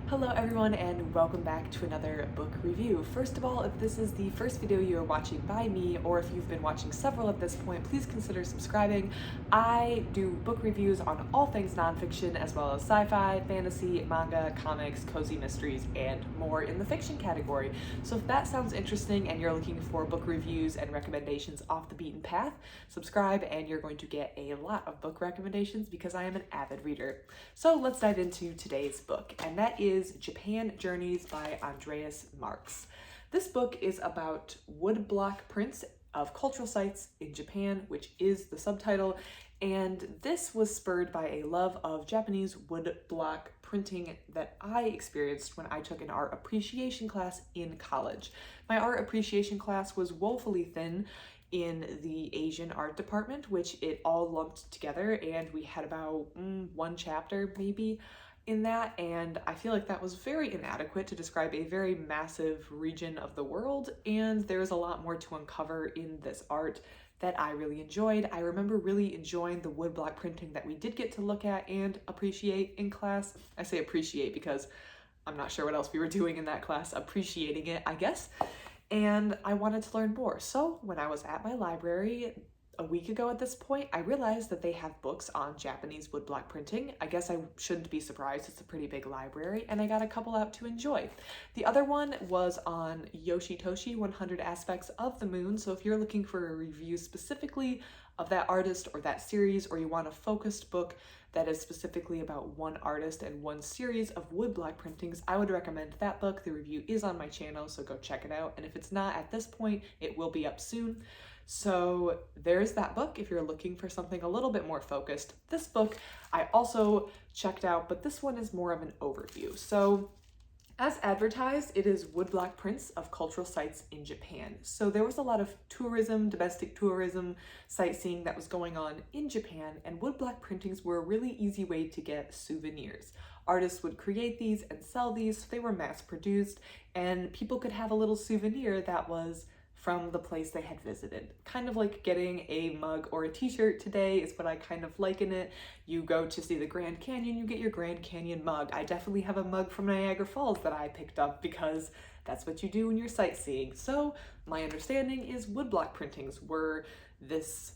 Hello everyone and welcome back to another book review. First of all, if this is the first video you are watching by me, or if you've been watching several at this point, please consider subscribing. I do book reviews on all things nonfiction, as well as sci-fi, fantasy, manga, comics, cozy mysteries, and more in the fiction category. So if that sounds interesting and you're looking for book reviews and recommendations off the beaten path, subscribe and you're going to get a lot of book recommendations because I am an avid reader. So let's dive into today's book, and that is Japan Journeys by Andreas Marks. This book is about woodblock prints of cultural sites in Japan, which is the subtitle, and this was spurred by a love of Japanese woodblock printing that I experienced when I took an art appreciation class in college. My art appreciation class was woefully thin in the Asian art department, which it all lumped together, and we had about one chapter maybe in that, and I feel like that was very inadequate to describe a very massive region of the world, and there's a lot more to uncover in this art that I really enjoyed. I remember really enjoying the woodblock printing that we did get to look at and appreciate in class. I say appreciate because I'm not sure what else we were doing in that class, appreciating it, I guess. And I wanted to learn more. So when I was at my library a week ago at this point, I realized that they have books on Japanese woodblock printing. I guess I shouldn't be surprised, it's a pretty big library, and I got a couple out to enjoy. The other one was on Yoshitoshi, 100 Aspects of the Moon, so if you're looking for a review specifically of that artist or that series, or you want a focused book that is specifically about one artist and one series of woodblock printings, I would recommend that book. The review is on my channel, so go check it out, and if it's not at this point, it will be up soon. So there's that book if you're looking for something a little bit more focused. This book I also checked out, but this one is more of an overview. So as advertised, it is woodblock prints of cultural sites in Japan. So there was a lot of tourism, domestic tourism, sightseeing that was going on in Japan, and woodblock printings were a really easy way to get souvenirs. Artists would create these and sell these, so they were mass produced, and people could have a little souvenir that was from the place they had visited. Kind of like getting a mug or a t-shirt today is what I kind of liken it. You go to see the Grand Canyon, you get your Grand Canyon mug. I definitely have a mug from Niagara Falls that I picked up because that's what you do when you're sightseeing. So my understanding is woodblock printings were this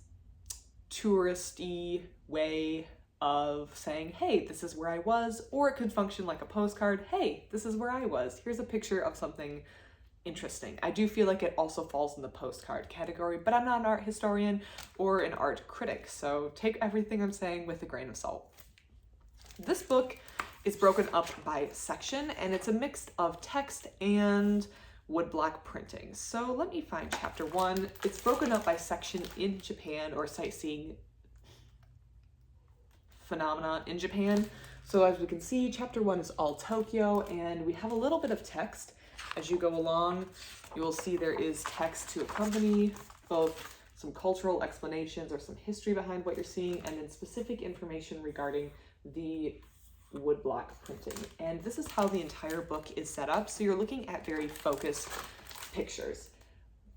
touristy way of saying, hey, this is where I was, or it could function like a postcard. Hey, this is where I was. Here's a picture of something interesting. I do feel like it also falls in the postcard category, but I'm not an art historian or an art critic, so take everything I'm saying with a grain of salt. This book is broken up by section, and it's a mix of text and woodblock printing. So let me find chapter 1. It's broken up by section in Japan, or sightseeing phenomena in Japan. So as we can see, chapter 1 is all Tokyo, and we have a little bit of text. As you go along, you will see there is text to accompany both some cultural explanations or some history behind what you're seeing, and then specific information regarding the woodblock printing. And this is how the entire book is set up. So you're looking at very focused pictures.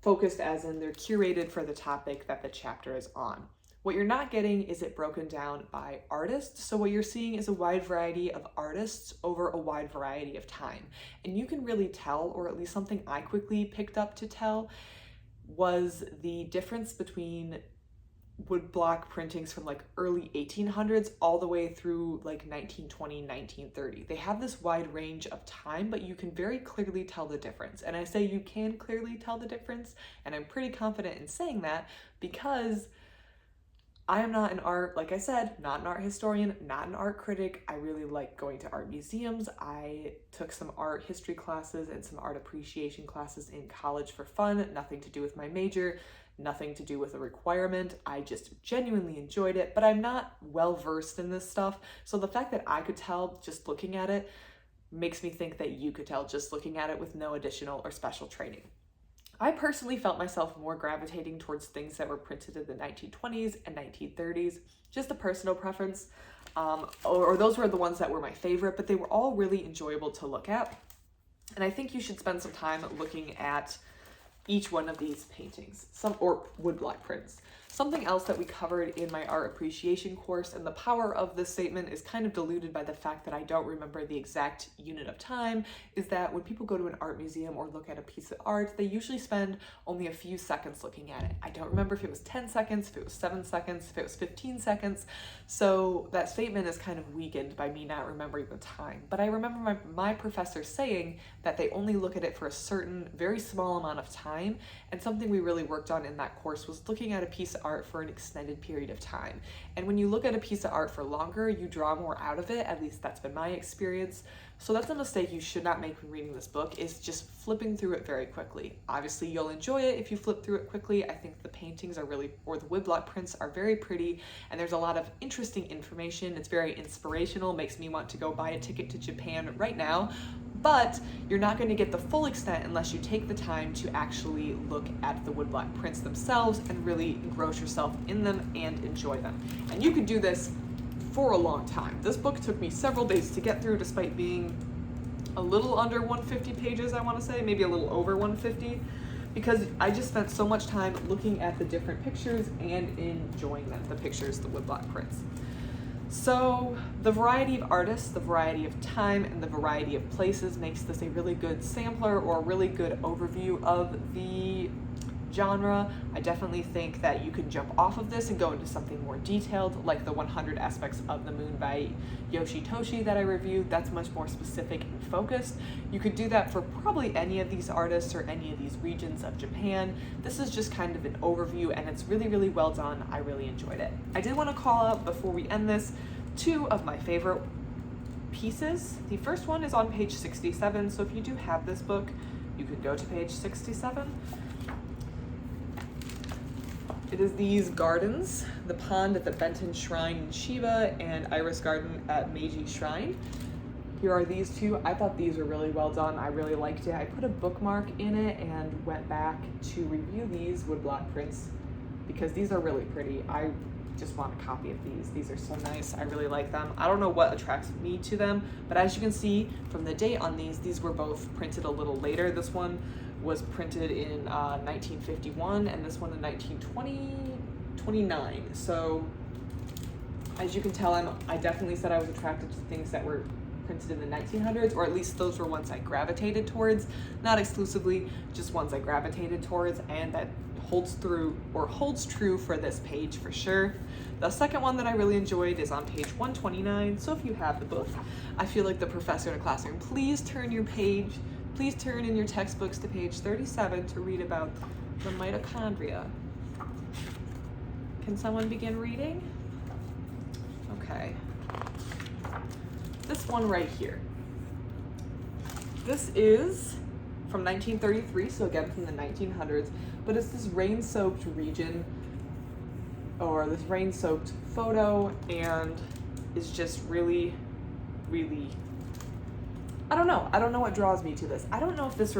Focused as in they're curated for the topic that the chapter is on. What you're not getting is it broken down by artists. So what you're seeing is a wide variety of artists over a wide variety of time. And you can really tell, or at least something I quickly picked up to tell, was the difference between woodblock printings from like early 1800s all the way through like 1920, 1930. They have this wide range of time, but you can very clearly tell the difference. And I say you can clearly tell the difference, and I'm pretty confident in saying that because I am not an art, like I said, not an art historian, not an art critic. I really like going to art museums. I took some art history classes and some art appreciation classes in college for fun, nothing to do with my major, nothing to do with a requirement. I just genuinely enjoyed it, but I'm not well versed in this stuff. So the fact that I could tell just looking at it makes me think that you could tell just looking at it with no additional or special training. I personally felt myself more gravitating towards things that were printed in the 1920s and 1930s, just a personal preference, or those were the ones that were my favorite, but they were all really enjoyable to look at. And I think you should spend some time looking at each one of these paintings, or woodblock prints. Something else that we covered in my art appreciation course, and the power of this statement is kind of diluted by the fact that I don't remember the exact unit of time, is that when people go to an art museum or look at a piece of art, they usually spend only a few seconds looking at it. I don't remember if it was 10 seconds, if it was 7 seconds, if it was 15 seconds. So that statement is kind of weakened by me not remembering the time. But I remember my professor saying that they only look at it for a certain, very small amount of time. And something we really worked on in that course was looking at a piece of art for an extended period of time. And when you look at a piece of art for longer, you draw more out of it. At least that's been my experience. So that's a mistake you should not make when reading this book, is just flipping through it very quickly. Obviously, you'll enjoy it if you flip through it quickly. I think the paintings are really, or the woodblock prints are very pretty, and there's a lot of interesting information. It's very inspirational, makes me want to go buy a ticket to Japan right now. But you're not going to get the full extent unless you take the time to actually look at the woodblock prints themselves and really engross yourself in them and enjoy them. And you could do this for a long time. This book took me several days to get through, despite being a little under 150 pages, I want to say, maybe a little over 150, because I just spent so much time looking at the different pictures and enjoying them, the pictures, the woodblock prints. So the variety of artists, the variety of time, and the variety of places makes this a really good sampler or a really good overview of the genre. I definitely think that you can jump off of this and go into something more detailed, like the 100 Aspects of the Moon by Yoshitoshi that I reviewed. That's much more specific and focused. You could do that for probably any of these artists or any of these regions of Japan. This is just kind of an overview, and it's really, really well done. I really enjoyed it. I did want to call out, before we end this, two of my favorite pieces. The first one is on page 67, so if you do have this book, you can go to page 67. It is these gardens, the pond at the Benton Shrine in Shiba and Iris Garden at Meiji Shrine. Here are these two. I thought these were really well done. I really liked it. I put a bookmark in it and went back to review these woodblock prints because these are really pretty. I just want a copy of these. These are so nice. I really like them. I don't know what attracts me to them, but as you can see from the date on these were both printed a little later. This one was printed in 1951 and this one in 1929. So as you can tell, I definitely said I was attracted to things that were printed in the 1900s, or at least those were ones I gravitated towards, not exclusively, just ones I gravitated towards, and that holds true for this page for sure. The second one that I really enjoyed is on page 129. So if you have the book, I feel like the professor in a classroom, please turn in your textbooks to page 37 to read about the mitochondria. Can someone begin reading? Okay. This one right here. This is from 1933, so again from the 1900s, but it's this rain-soaked region, or this rain-soaked photo, and is just really, really, I don't know what draws me to this. I don't know if this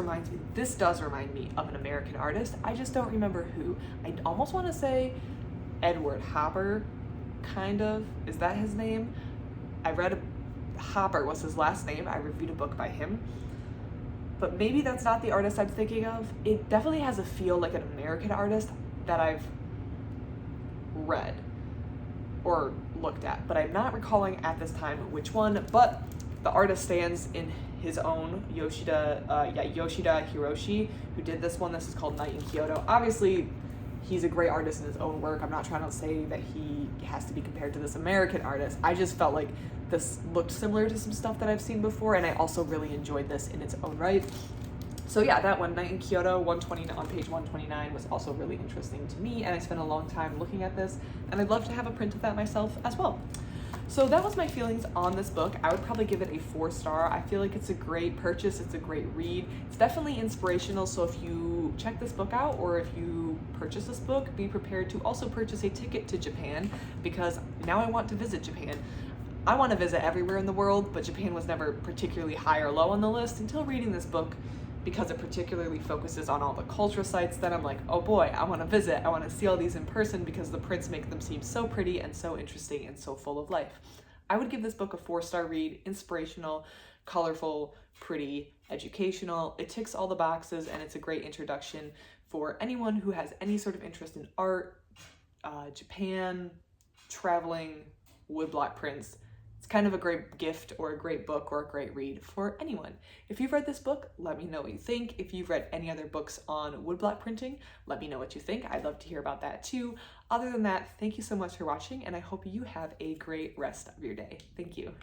does remind me of an American artist. I just don't remember who. I almost want to say Edward Hopper, kind of. Is that his name? Hopper was his last name. I reviewed a book by him. But maybe that's not the artist I'm thinking of. It definitely has a feel like an American artist that I've read or looked at, but I'm not recalling at this time which one, but the artist stands in his own, Yoshida Hiroshi, who did this one. This is called Night in Kyoto. Obviously, he's a great artist in his own work. I'm not trying to say that he has to be compared to this American artist. I just felt like this looked similar to some stuff that I've seen before, and I also really enjoyed this in its own right. So yeah, that one, Night in Kyoto, on page 129, was also really interesting to me, and I spent a long time looking at this, and I'd love to have a print of that myself as well. So that was my feelings on this book. I would probably give it a 4-star. I feel like it's a great purchase. It's a great read. It's definitely inspirational. So if you check this book out, or if you purchase this book, be prepared to also purchase a ticket to Japan, because now I want to visit Japan. I want to visit everywhere in the world, but Japan was never particularly high or low on the list until reading this book, because it particularly focuses on all the cultural sites that I'm like, oh boy, I want to visit. I want to see all these in person because the prints make them seem so pretty and so interesting and so full of life. I would give this book a 4-star read. Inspirational, colorful, pretty, educational. It ticks all the boxes, and it's a great introduction for anyone who has any sort of interest in art, Japan traveling woodblock prints. It's kind of a great gift or a great book or a great read for anyone. If you've read this book, let me know what you think. If you've read any other books on woodblock printing, let me know what you think. I'd love to hear about that too. Other than that, thank you so much for watching, and I hope you have a great rest of your day. Thank you.